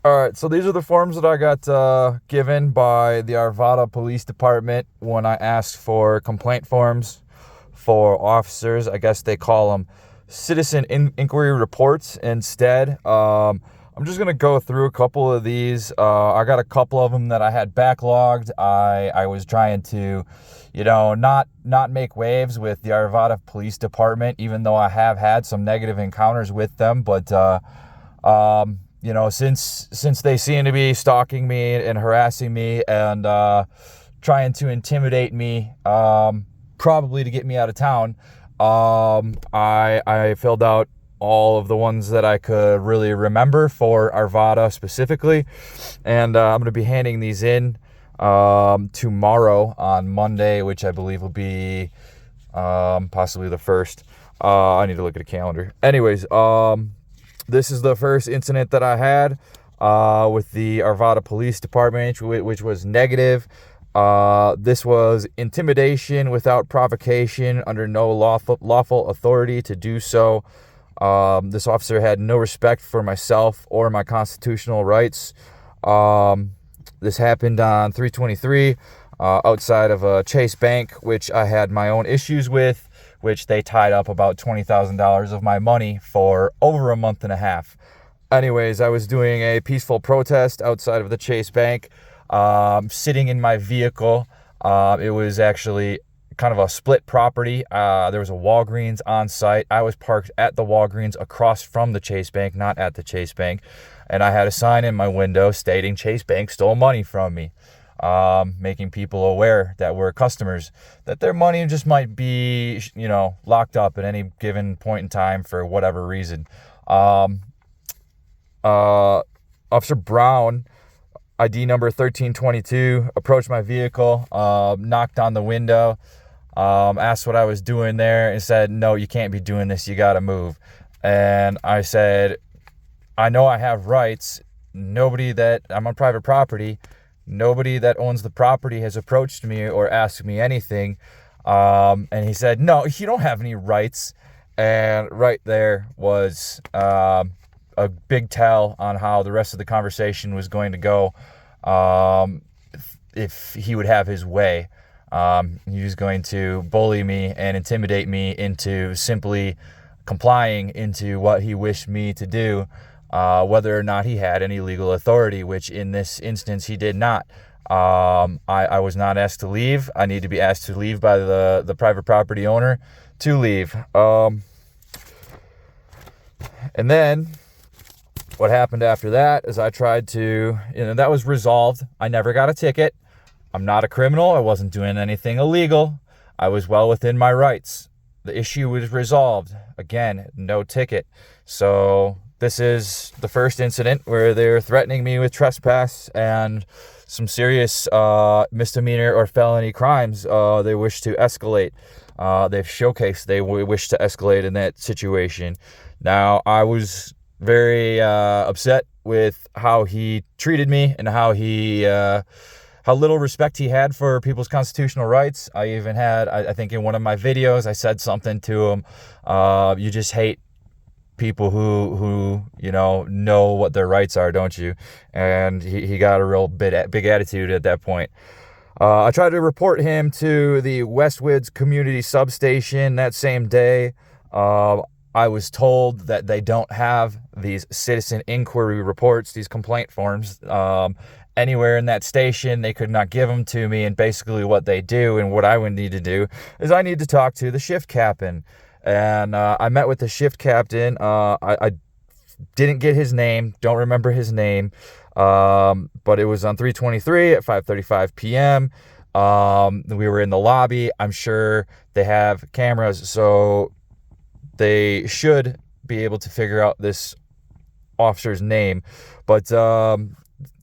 All right, so these are the forms that I got given by the Arvada Police Department when I asked for complaint forms for officers. I guess they call them citizen inquiry reports instead. I'm just going to go through a couple of these. I got a couple of them that I had backlogged. I was trying to, not make waves with the Arvada Police Department, even though I have had some negative encounters with them. But, since they seem to be stalking me and harassing me and trying to intimidate me, probably to get me out of town, I filled out all of the ones that I could really remember for Arvada specifically, and I'm going to be handing these in tomorrow on Monday, which I believe will be possibly the 1st. I need to look at a calendar. Anyways, this is the first incident that I had with the Arvada Police Department, which was negative. This was intimidation without provocation, under no lawful authority to do so. This officer had no respect for myself or my constitutional rights. This happened on 3/23 outside of a Chase Bank, which I had my own issues with, which they tied up about $20,000 of my money for over a month and a half. Anyways, I was doing a peaceful protest outside of the Chase Bank, sitting in my vehicle. It was actually kind of a split property. There was a Walgreens on site. I was parked at the Walgreens across from the Chase Bank, not at the Chase Bank. And I had a sign in my window stating Chase Bank stole money from me, making people aware that we're customers, that their money just might be, locked up at any given point in time for whatever reason. Officer Brown, ID number 1322, approached my vehicle, knocked on the window, asked what I was doing there, and said, "No, you can't be doing this. You got to move." And I said, "I know I have rights. I'm on private property. Nobody that owns the property has approached me or asked me anything." And he said, "No, you don't have any rights." And right there was a big tell on how the rest of the conversation was going to go. If he would have his way, he was going to bully me and intimidate me into simply complying into what he wished me to do, whether or not he had any legal authority, which in this instance he did not. I was not asked to leave. I need to be asked to leave by the private property owner to leave. And then what happened after that is I tried to, that was resolved. I never got a ticket. I'm not a criminal. I wasn't doing anything illegal. I was well within my rights. The issue was resolved. Again, no ticket. So this is the first incident where they're threatening me with trespass and some serious misdemeanor or felony crimes they wish to escalate. They've showcased they wish to escalate in that situation. Now, I was very upset with how he treated me and how little respect he had for people's constitutional rights. I even had, I think in one of my videos, I said something to him, "You just hate people who know what their rights are, don't you?" And he got a real big attitude at that point. I tried to report him to the Westwoods Community Substation that same day. I was told that they don't have these citizen inquiry reports, these complaint forms, anywhere in that station. They could not give them to me, and basically what they do and what I would need to do is I need to talk to the shift captain. And I met with the shift captain. I didn't get his name, don't remember his name, but it was on 3/23 at 5:35 p.m. We were in the lobby. I'm sure they have cameras, so they should be able to figure out this officer's name. But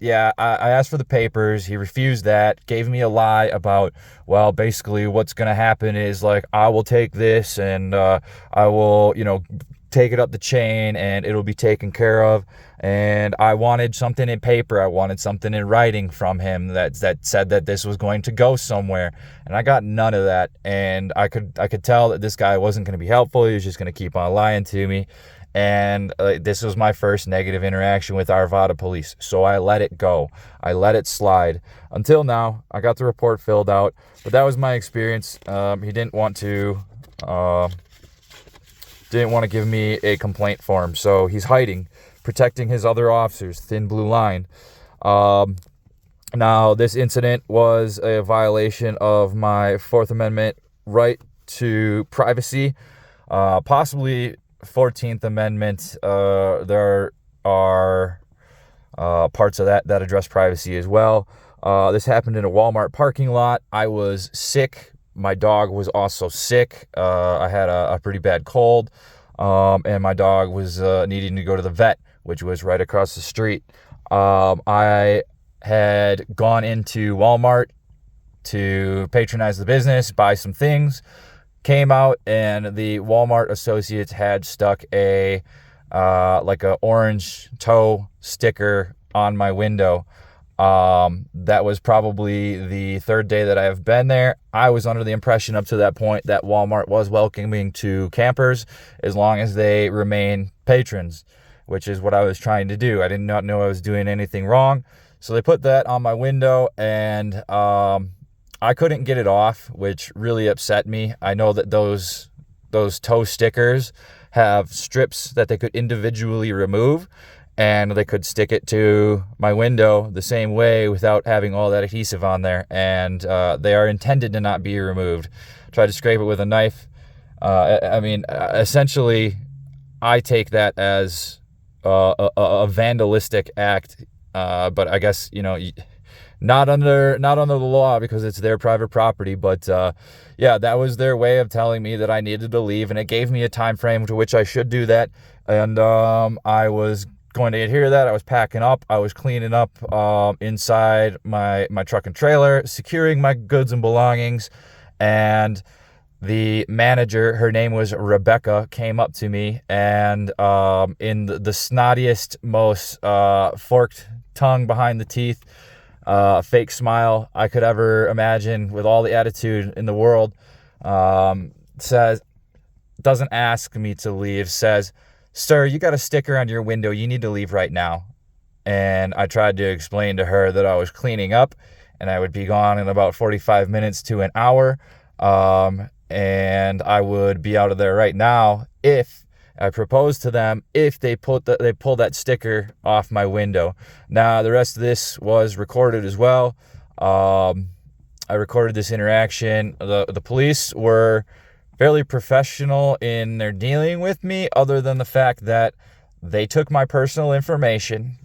yeah, I asked for the papers. He refused that, gave me a lie about, well, basically what's going to happen is, like, I will take this and I will, take it up the chain and it'll be taken care of. And I wanted something in paper. I wanted something in writing from him that said that this was going to go somewhere. And I got none of that. And I could tell that this guy wasn't going to be helpful. He was just going to keep on lying to me. And this was my first negative interaction with Arvada police. So I let it go. I let it slide until now. I got the report filled out, but that was my experience. He didn't want to give me a complaint form. So he's hiding, protecting his other officers, thin blue line. Now, this incident was a violation of my Fourth Amendment right to privacy, possibly 14th Amendment. There are parts of that address privacy as well. This happened in a Walmart parking lot. I was sick. My dog was also sick. I had a pretty bad cold, and my dog was needing to go to the vet, which was right across the street. I had gone into Walmart to patronize the business, buy some things, came out, and the Walmart associates had stuck a orange toe sticker on my window. That was probably the third day that I have been there. I was under the impression up to that point that Walmart was welcoming to campers as long as they remain patrons, which is what I was trying to do. I did not know I was doing anything wrong. So they put that on my window, and I couldn't get it off, which really upset me. I know that those toe stickers have strips that they could individually remove, and they could stick it to my window the same way without having all that adhesive on there, and they are intended to not be removed. Tried to scrape it with a knife. Essentially, I take that as a vandalistic act, but I guess, not under the law because it's their private property. But that was their way of telling me that I needed to leave, and it gave me a time frame to which I should do that. And I was going to adhere to that. I was packing up. I was cleaning up inside my truck and trailer, securing my goods and belongings, and the manager, her name was Rebecca, came up to me and in the snottiest, most forked tongue behind the teeth, fake smile I could ever imagine, with all the attitude in the world, says, doesn't ask me to leave, says, "Sir, you got a sticker on your window. You need to leave right now." And I tried to explain to her that I was cleaning up and I would be gone in about 45 minutes to an hour. And I would be out of there right now if I proposed to them, if they pull that sticker off my window. Now, the rest of this was recorded as well. I recorded this interaction. The police were fairly professional in their dealing with me, other than the fact that they took my personal information.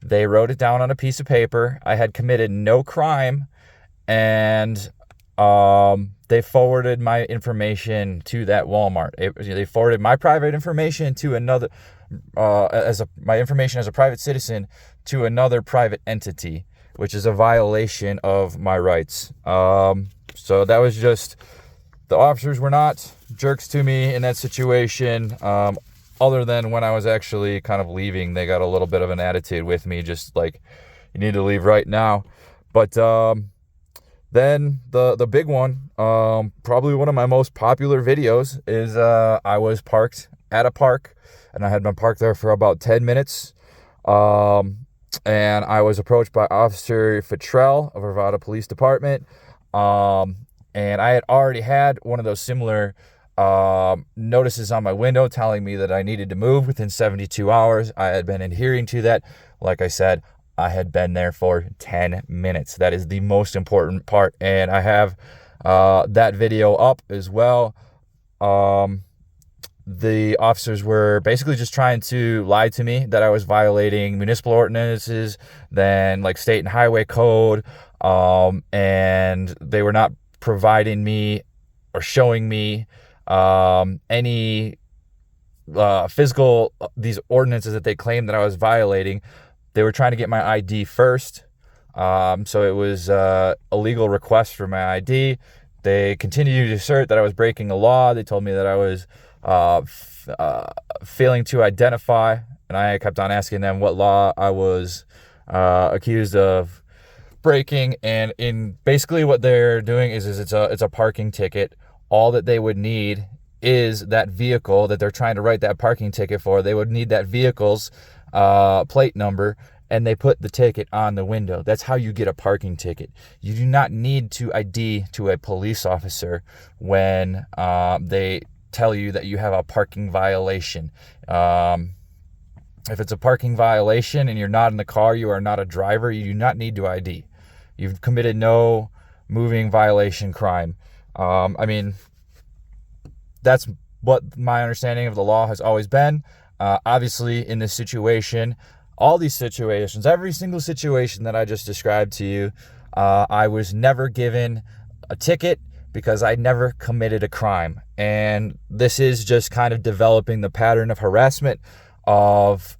They wrote it down on a piece of paper. I had committed no crime, and they forwarded my information to that Walmart. They forwarded my private information to another, my information as a private citizen to another private entity, which is a violation of my rights. So that was just, the officers were not jerks to me in that situation. Other than when I was actually kind of leaving, they got a little bit of an attitude with me, just like, "You need to leave right now." But then the big one, probably one of my most popular videos, is I was parked at a park, and I had been parked there for about 10 minutes. And I was approached by Officer Fitrell of Arvada Police Department. And I had already had one of those similar notices on my window telling me that I needed to move within 72 hours. I had been adhering to that. Like I said, I had been there for 10 minutes. That is the most important part. And I have that video up as well. The officers were basically just trying to lie to me that I was violating municipal ordinances, then like state and highway code. And they were not providing me or showing me any physical, these ordinances that they claimed that I was violating. They were trying to get my ID first. So it was a legal request for my ID. They continued to assert that I was breaking the law. They told me that I was failing to identify, and I kept on asking them what law I was accused of breaking. And in basically what they're doing is it's a parking ticket. All that they would need is that vehicle that they're trying to write that parking ticket for. They would need that vehicle's plate number, and they put the ticket on the window. That's how you get a parking ticket. You do not need to ID to a police officer when they tell you that you have a parking violation. If it's a parking violation and you're not in the car, you are not a driver, you do not need to ID. You've committed no moving violation crime. I mean, that's what my understanding of the law has always been. Obviously, in this situation, all these situations, every single situation that I just described to you, I was never given a ticket because I never committed a crime. And this is just kind of developing the pattern of harassment of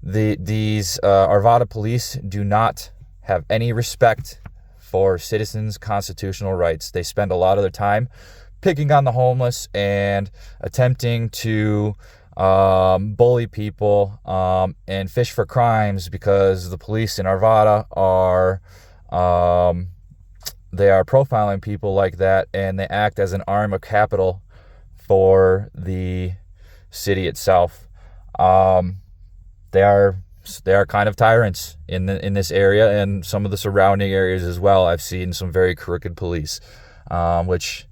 these Arvada police do not have any respect for citizens' constitutional rights. They spend a lot of their time picking on the homeless and attempting to bully people and fish for crimes because the police in Arvada are they are profiling people like that, and they act as an arm of capital for the city itself. They are kind of tyrants in this area and some of the surrounding areas as well. I've seen some very crooked police, which,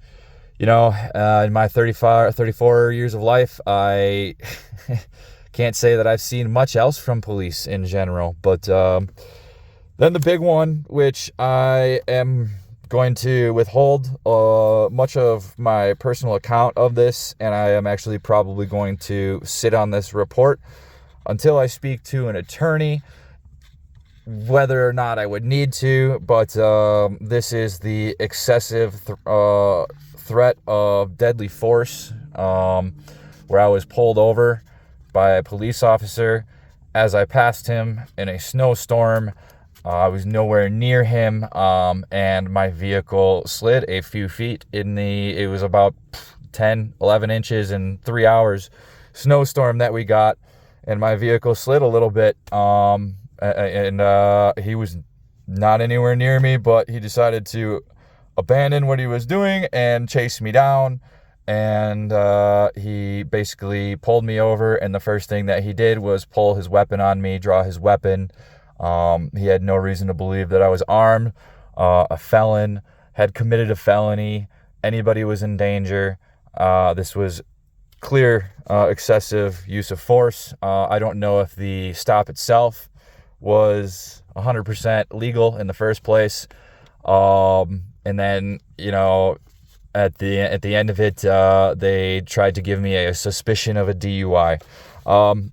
in my 34 years of life, I can't say that I've seen much else from police in general. But then the big one, which I am going to withhold much of my personal account of this, and I am actually probably going to sit on this report until I speak to an attorney, whether or not I would need to. But this is the excessive threat of deadly force, where I was pulled over by a police officer as I passed him in a snowstorm. I was nowhere near him, and my vehicle slid a few feet it was about 10, 11 inches in 3 hours snowstorm that we got, and my vehicle slid a little bit, and he was not anywhere near me, but he decided to abandon what he was doing and chase me down, and he basically pulled me over, and the first thing that he did was pull his weapon on me, draw his weapon. He had no reason to believe that I was armed, a felon, had committed a felony, anybody was in danger. This was clear excessive use of force. I don't know if the stop itself was 100% legal in the first place. And then, at the end of it, they tried to give me a suspicion of a DUI.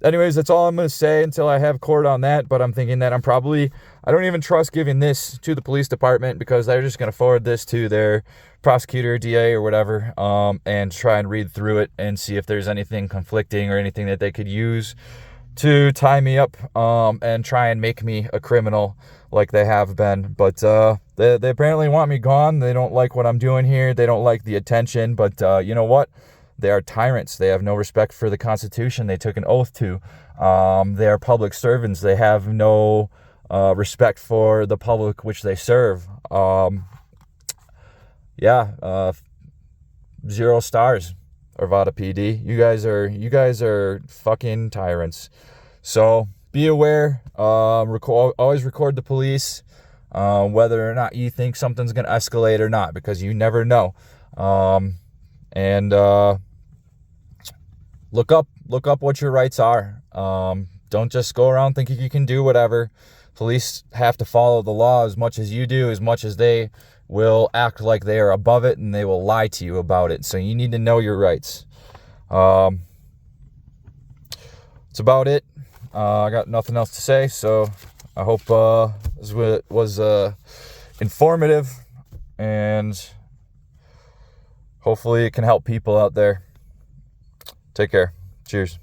Anyways, that's all I'm going to say until I have court on that. But I'm thinking that I don't even trust giving this to the police department, because they're just going to forward this to their prosecutor, DA, or whatever, and try and read through it and see if there's anything conflicting or anything that they could use to tie me up, and try and make me a criminal like they have been. But they apparently want me gone. They don't like what I'm doing here. They don't like the attention. But you know what? They are tyrants. They have no respect for the Constitution they took an oath to. They are public servants. They have no respect for the public which they serve. 0 stars, Arvada PD. You guys are fucking tyrants. So be aware. Always record the police, whether or not you think something's gonna escalate or not, because you never know. And look up what your rights are. Don't just go around thinking you can do whatever. Police have to follow the law as much as you do, as much as they will act like they are above it, and they will lie to you about it. So you need to know your rights. That's about it. I got nothing else to say, so I hope this was informative, and hopefully it can help people out there. Take care. Cheers.